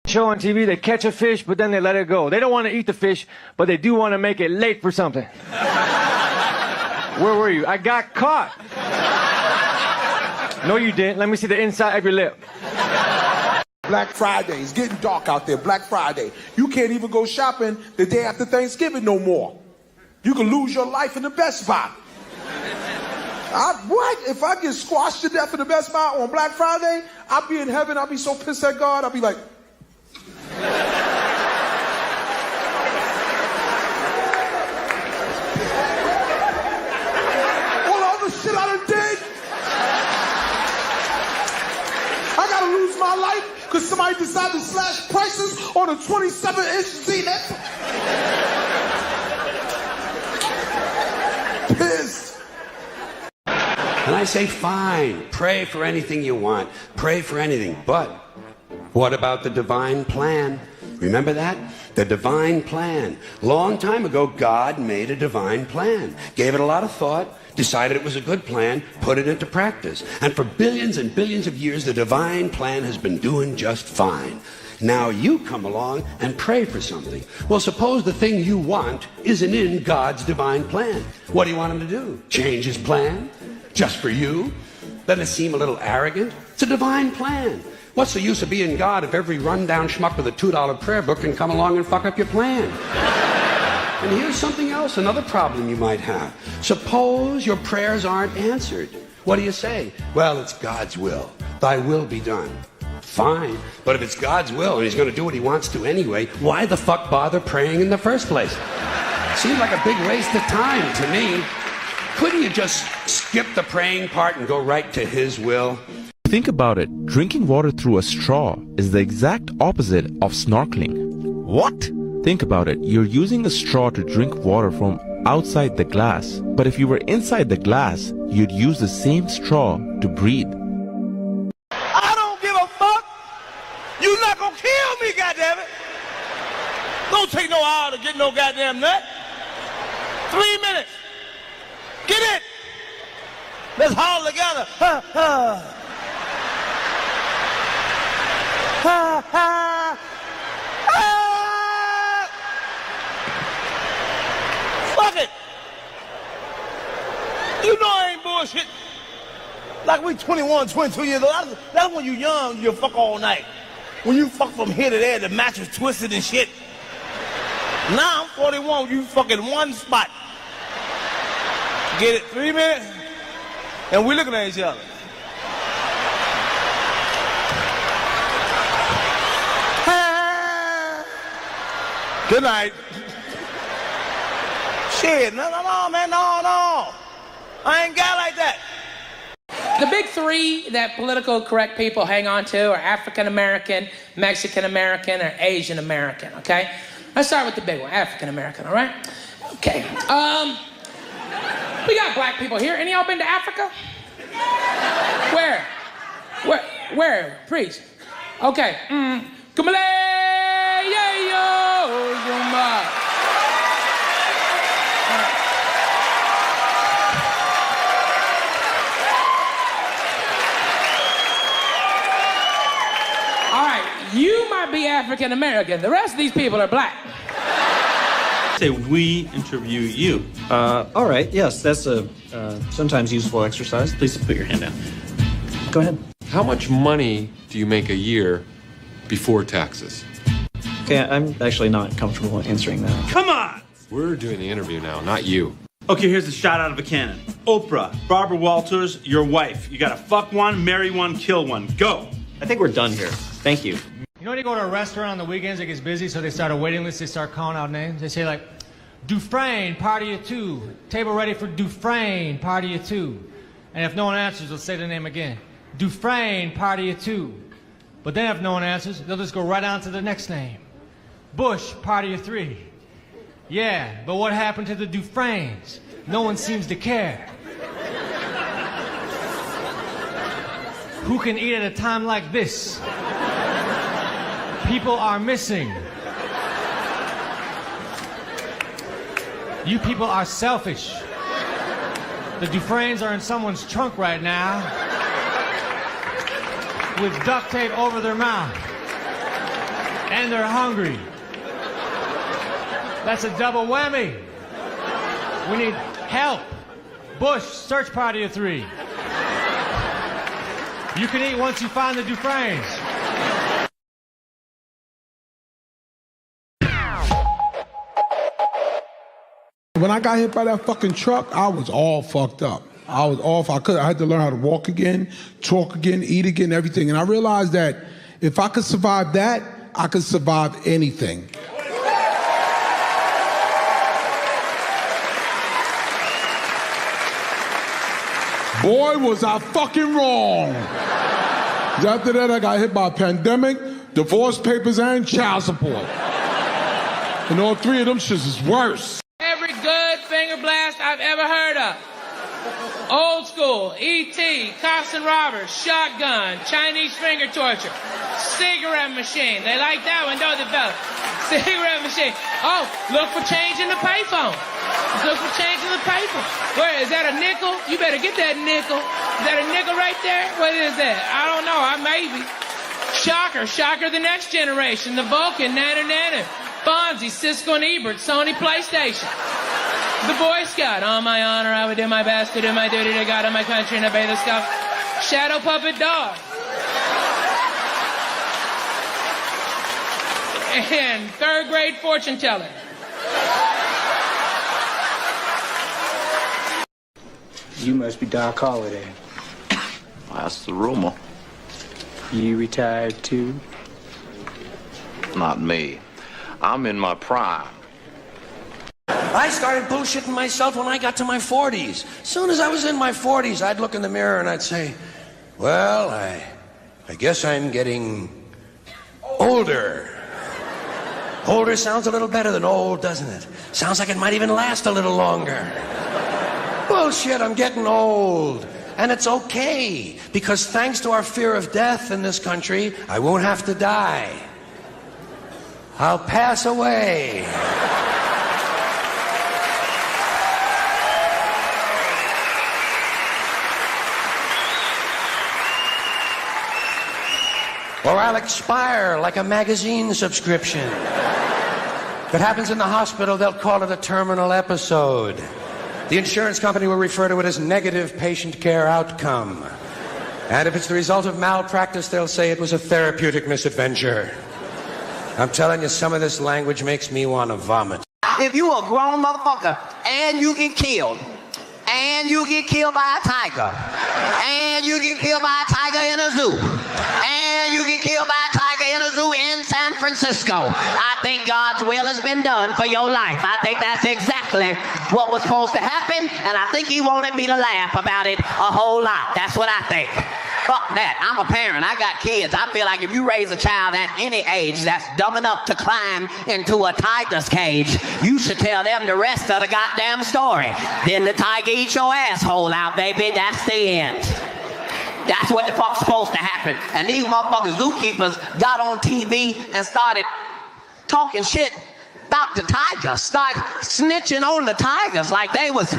Show on TV, they catch a fish, but then they let it go. They don't want to eat the fish, but they do want to make it late for something. Where were you? I got caught. No, you didn't. Let me see the inside of your lip. Black Friday. It's getting dark out there. Black Friday. You can't even go shopping the day after Thanksgiving no more. You can lose your life in the Best Buy. What? If I get squashed to death in the Best Buy on Black Friday, I'll be in heaven. I'll be so pissed at God. I'll be like... all the other shit I done did. I gotta lose my life because somebody decided to slash prices on a 27-inch Z-Net. Pissed. And I say, fine, pray for anything you want. Pray for anything. But what about the divine plan? Remember that? The divine plan. Long time ago, God made a divine plan. Gave it a lot of thought. Decided it was a good plan. Put it into practice. And for billions and billions of years, the divine plan has been doing just fine. Now you come along and pray for something. Well, suppose the thing you want isn't in God's divine plan. What do you want him to do? Change his plan? Just for you? Doesn't it seem a little arrogant? It's a divine plan. What's the use of being God if every rundown schmuck with a $2 prayer book can come along and fuck up your plan? And here's something else, another problem you might have. Suppose your prayers aren't answered. What do you say? Well, it's God's will. Thy will be done. Fine, but if it's God's will and he's going to do what he wants to anyway, why the fuck bother praying in the first place? Seems like a big waste of time to me. Couldn't you just skip the praying part and go right to his will? Think about it. Drinking water through a straw is the exact opposite of snorkeling. What? Think about it. You're using a straw to drink water from outside the glass. But if you were inside the glass, you'd use the same straw to breathe. I don't give a fuck. You're not gonna kill me, goddammit. Don't take no hour to get no goddamn nut. 3 minutes. Get it. Let's haul together. Ha, ha. Ha, ha. Ha. Fuck it. You know I ain't bullshit. Like we 21, 22 years old. That's when you young, you fuck all night. When you fuck from here to there, the mattress twisted and shit. Now I'm 41, you fucking one spot. Get it? 3 minutes? And we're looking at each other. Good night. Shit, no, man, no. I ain't got like that. The big three that political correct people hang on to are African American, Mexican American, or Asian American, okay? Let's start with the big one, African American, all right? Okay, we got black people here. Any of y'all been to Africa? Where? Please. Okay. All right, you might be African American. The rest of these people are black. Say we interview you. All right, yes, that's a sometimes useful exercise. Please put your hand down. Go ahead. How much money do you make a year before taxes? Okay, I'm actually not comfortable answering that. Come on! We're doing the interview now, not you. Okay, here's a shot out of a cannon. Oprah, Barbara Walters, your wife. You gotta fuck one, marry one, kill one. Go! I think we're done here. Thank you. You know when you go to a restaurant on the weekends, it gets busy, so they start a waiting list, they start calling out names. They say like, Dufresne, party of two. Table ready for Dufresne, party of two. And if no one answers, they'll say the name again. Dufresne, party of two. But then if no one answers, they'll just go right on to the next name. Bush, party of three. Yeah, but what happened to the Dufresnes? No one seems to care. Who can eat at a time like this? People are missing. You people are selfish. The Dufresnes are in someone's trunk right now with duct tape over their mouth. And they're hungry. That's a double whammy. We need help. Bush, search party of 3. You can eat once you find the Dufresnes. When I got hit by that fucking truck, I was all fucked up. I was off. I had to learn how to walk again, talk again, eat again, everything. And I realized that if I could survive that, I could survive anything. Boy, was I fucking wrong. After that, I got hit by a pandemic, divorce papers, and child support. And all 3 of them shits is worse. Every good finger blast I've ever heard of. Old school, E.T., cops and robbers, shotgun, Chinese finger torture, cigarette machine. They like that one, don't they, fella? Cigarette machine. Oh, look for change in the payphone. Look for change in the payphone. Where, is that a nickel? You better get that nickel. Is that a nickel right there? What is that? I don't know, maybe. Shocker, the next generation, the Vulcan, Nana. Fonzie, Cisco and Ebert, Sony PlayStation. The Boy Scout, on my honor, I would do my best to do my duty to God and my country and obey the stuff. Shadow Puppet Dog. And 3rd grade fortune teller. You must be Doc Holliday. That's the rumor. You retired too? Not me. I'm in my prime. I started bullshitting myself when I got to my 40s. As soon as I was in my 40s, I'd look in the mirror and I'd say, well, I guess I'm getting older. Older sounds a little better than old, doesn't it? Sounds like it might even last a little longer. Bullshit, I'm getting old. And it's okay, because thanks to our fear of death in this country, I won't have to die. I'll pass away. Or I'll expire like a magazine subscription. If it happens in the hospital, they'll call it a terminal episode. The insurance company will refer to it as negative patient care outcome. And if it's the result of malpractice, they'll say it was a therapeutic misadventure. I'm telling you, some of this language makes me want to vomit. If you a grown motherfucker and you get killed, and you get killed by a tiger, and you get killed by a tiger in a zoo, and you get killed by a tiger in a zoo in San Francisco, I think God's will has been done for your life. I think that's exactly what was supposed to happen, and I think he wanted me to laugh about it a whole lot. That's what I think. Fuck that. I'm a parent. I got kids. I feel like if you raise a child at any age that's dumb enough to climb into a tiger's cage, you should tell them the rest of the goddamn story. Then the tiger eats your asshole out, baby. That's the end. That's what the fuck's supposed to happen. And these motherfucking zookeepers got on TV and started talking shit about the tigers, start snitching on the tigers like they was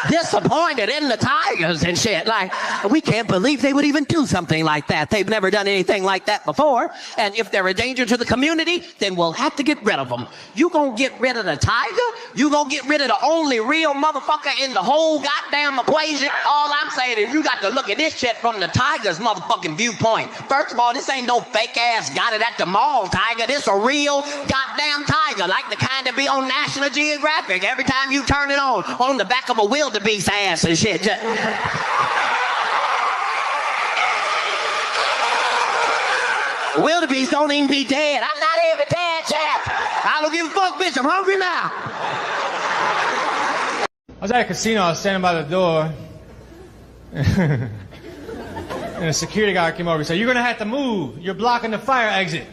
disappointed in the tigers and shit. Like, we can't believe they would even do something like that. They've never done anything like that before. And if they're a danger to the community, then we'll have to get rid of them. You gonna get rid of the tiger? You gonna get rid of the only real motherfucker in the whole goddamn equation? All I'm saying is you got to look at this shit from the tiger's motherfucking viewpoint. First of all, this ain't no fake ass got it at the mall tiger. This a real goddamn tiger, like the kind to be on National Geographic every time you turn it on the back of a wildebeest ass and shit. Wildebeest don't even be dead. I'm not even dead, chap. I don't give a fuck, bitch. I'm hungry now. I was at a casino. I was standing by the door. And a security guard came over and said, "You're going to have to move. You're blocking the fire exit."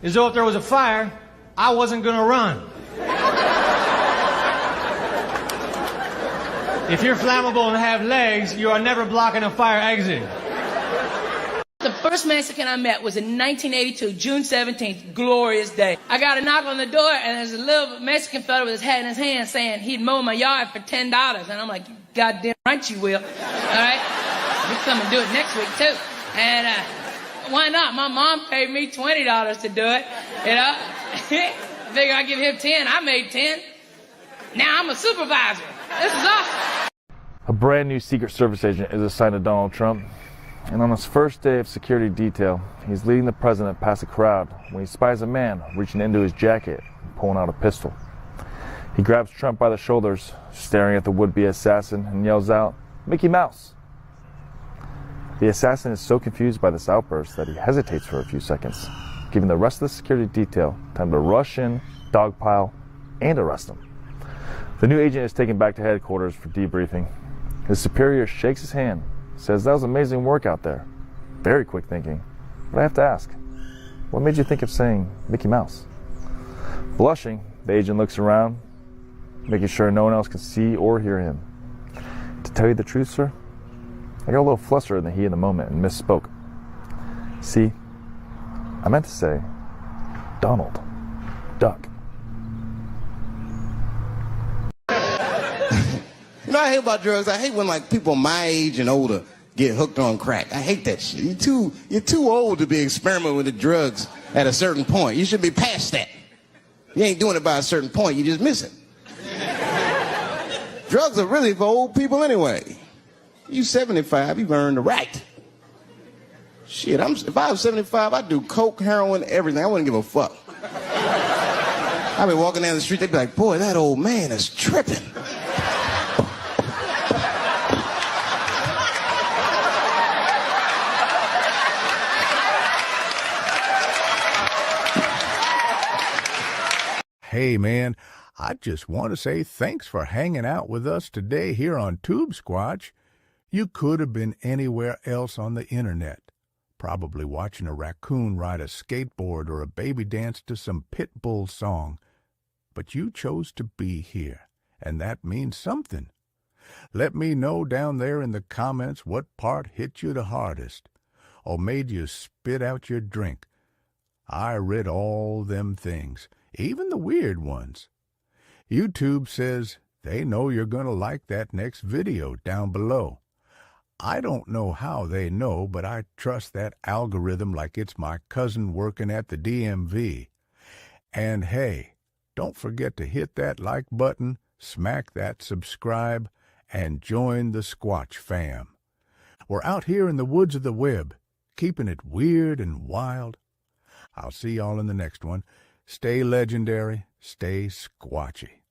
As though if there was a fire, I wasn't going to run. If you're flammable and have legs, you are never blocking a fire exit. The first Mexican I met was in 1982, June 17th, glorious day. I got a knock on the door, and there's a little Mexican fella with his hat in his hand saying he'd mow my yard for $10. And I'm like, goddamn right you will. All right? You come and do it next week, too. And Why not? My mom paid me $20 to do it, you know? Figure I give him 10, I made 10. Now I'm a supervisor. This is awesome. A brand new Secret Service agent is assigned to Donald Trump, and on his first day of security detail, he's leading the president past a crowd when he spies a man reaching into his jacket and pulling out a pistol. He grabs Trump by the shoulders, staring at the would-be assassin, and yells out, "Mickey Mouse!" The assassin is so confused by this outburst that he hesitates for a few seconds, giving the rest of the security detail time to rush in, dogpile, and arrest him. The new agent is taken back to headquarters for debriefing. His superior shakes his hand, says, "That was amazing work out there. Very quick thinking. But I have to ask, what made you think of saying Mickey Mouse?" Blushing, the agent looks around, making sure no one else can see or hear him. "To tell you the truth, sir, I got a little flustered in the heat of the moment and misspoke. See, I meant to say Donald Duck." You know what I hate about drugs? I hate when like people my age and older get hooked on crack. I hate that shit. You're too old to be experimenting with the drugs at a certain point. You should be past that. You ain't doing it by a certain point, you just miss it. Drugs are really for old people anyway. You 75, you've earned the right. Shit, if I was 75, I'd do coke, heroin, everything. I wouldn't give a fuck. I'd be walking down the street, they'd be like, "Boy, that old man is tripping." Hey man, I just want to say thanks for hanging out with us today here on TubeSquatch. You could have been anywhere else on the internet, probably watching a raccoon ride a skateboard or a baby dance to some Pitbull song. But you chose to be here, and that means something. Let me know down there in the comments what part hit you the hardest, or made you spit out your drink. I read all them things, even the weird ones. YouTube says they know you're going to like that next video down below. I don't know how they know, but I trust that algorithm like it's my cousin working at the DMV. And hey, don't forget to hit that like button, smack that subscribe, and join the Squatch fam. We're out here in the woods of the web, keeping it weird and wild. I'll see y'all in the next one. Stay legendary, stay squatchy.